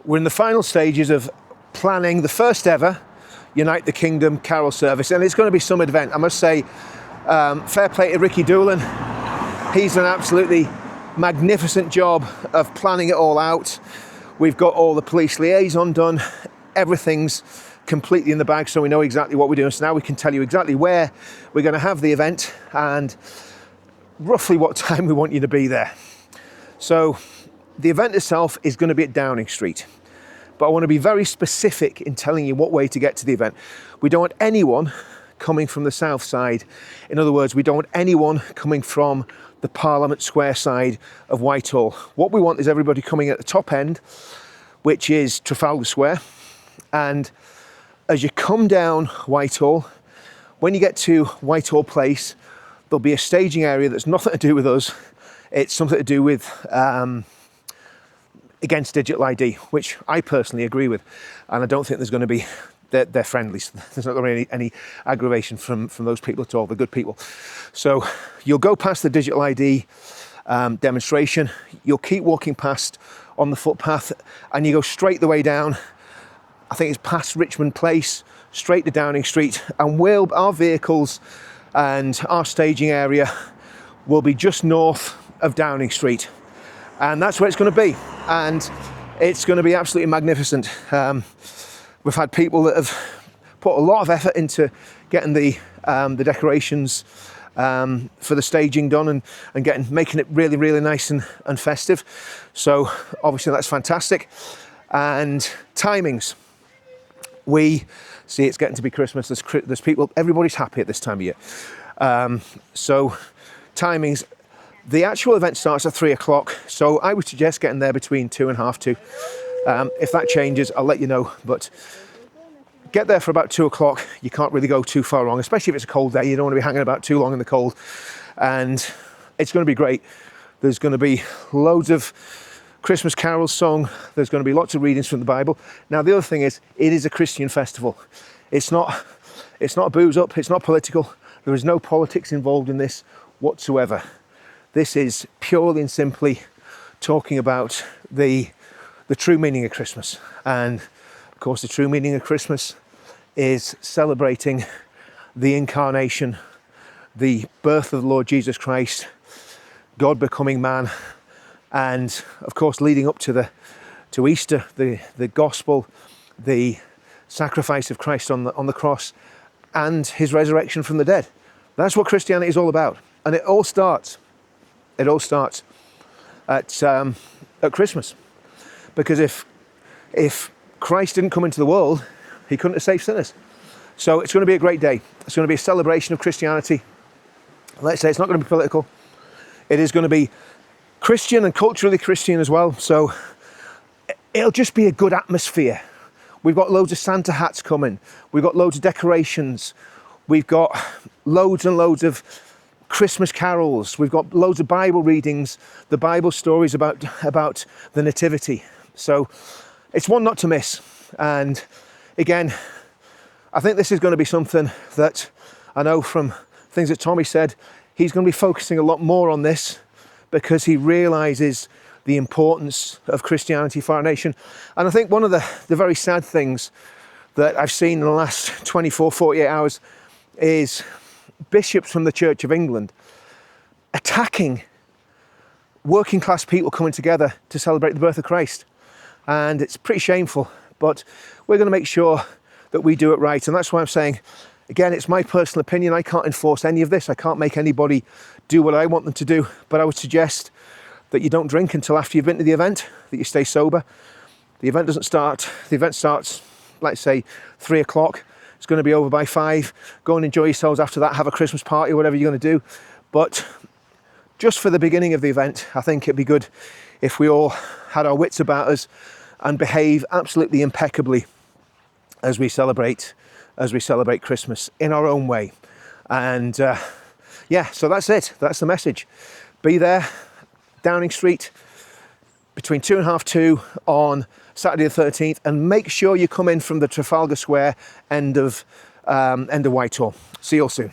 We're in the final stages of planning the first ever Unite the Kingdom Carol Service, and it's going to be some event. I must say, fair play to Ricky Doolan. He's done an absolutely magnificent job of planning it all out. We've got all the police liaison done. Everything's completely in the bag, so we know exactly what we're doing. So now we can tell you exactly where we're going to have the event and roughly what time we want you to be there. So the event itself is going to be at Downing Street, but I want to be very specific in telling you what way to get to the event. We don't want anyone coming from the south side. In other words, we don't want anyone coming from the Parliament Square side of Whitehall. What we want is everybody coming at the top end, which is Trafalgar Square. And as you come down Whitehall, when you get to Whitehall Place, there'll be a staging area that's nothing to do with us. It's something to do with against digital ID, which I personally agree with. And I don't think there's going to be, they're friendly. So there's not going to be any aggravation from those people at all. They're good people. So you'll go past the digital ID demonstration. You'll keep walking past on the footpath and you go straight the way down. I think it's past Richmond Place, straight to Downing Street. And our vehicles and our staging area will be just north of Downing Street. And that's where it's going to be. And it's going to be absolutely magnificent. We've had people that have put a lot of effort into getting the decorations for the staging done and making it really, really nice and festive. So obviously that's fantastic. And timings. We see it's getting to be Christmas. There's people, everybody's happy at this time of year. So timings. The actual event starts at 3 o'clock. So I would suggest getting there between 2 and half 2. If that changes, I'll let you know, but get there for about 2 o'clock. You can't really go too far wrong, especially if it's a cold day. You don't want to be hanging about too long in the cold. And it's going to be great. There's going to be loads of Christmas carols sung. There's going to be lots of readings from the Bible. Now, the other thing is, it is a Christian festival. It's not a booze up. It's not political. There is no politics involved in this whatsoever. This is purely and simply talking about the true meaning of Christmas. And of course, the true meaning of Christmas is celebrating the incarnation, the birth of the Lord Jesus Christ, God becoming man, and of course, leading up to Easter, the gospel, the sacrifice of Christ on the cross, and his resurrection from the dead. That's what Christianity is all about. And it all starts at Christmas. Because if Christ didn't come into the world, he couldn't have saved sinners. So it's going to be a great day. It's going to be a celebration of Christianity. Let's say it's not going to be political. It is going to be Christian and culturally Christian as well. So it'll just be a good atmosphere. We've got loads of Santa hats coming. We've got loads of decorations. We've got loads and loads of Christmas carols. We've got loads of Bible readings, the Bible stories about the Nativity. So it's one not to miss. And again, I think this is going to be something that I know from things that Tommy said, he's going to be focusing a lot more on this because he realizes the importance of Christianity for our nation. And I think one of the very sad things that I've seen in the last 24, 48 hours is bishops from the Church of England attacking working class people coming together to celebrate the birth of Christ. And it's pretty shameful, but we're going to make sure that we do it right. And that's why I'm saying, again, it's my personal opinion. I can't enforce any of this. I can't make anybody do what I want them to do. But I would suggest that you don't drink until after you've been to the event, that you stay sober. The event starts, let's say, 3 o'clock. It's going to be over by 5. Go and enjoy yourselves after that. Have a Christmas party, whatever you're going to do. But just for the beginning of the event, I think it'd be good if we all had our wits about us and behave absolutely impeccably as we celebrate Christmas in our own way. And yeah, so that's it. That's the message. Be there, Downing Street, between 2 and half 2 on Saturday the 13th, and make sure you come in from the Trafalgar Square end of Whitehall. See you all soon.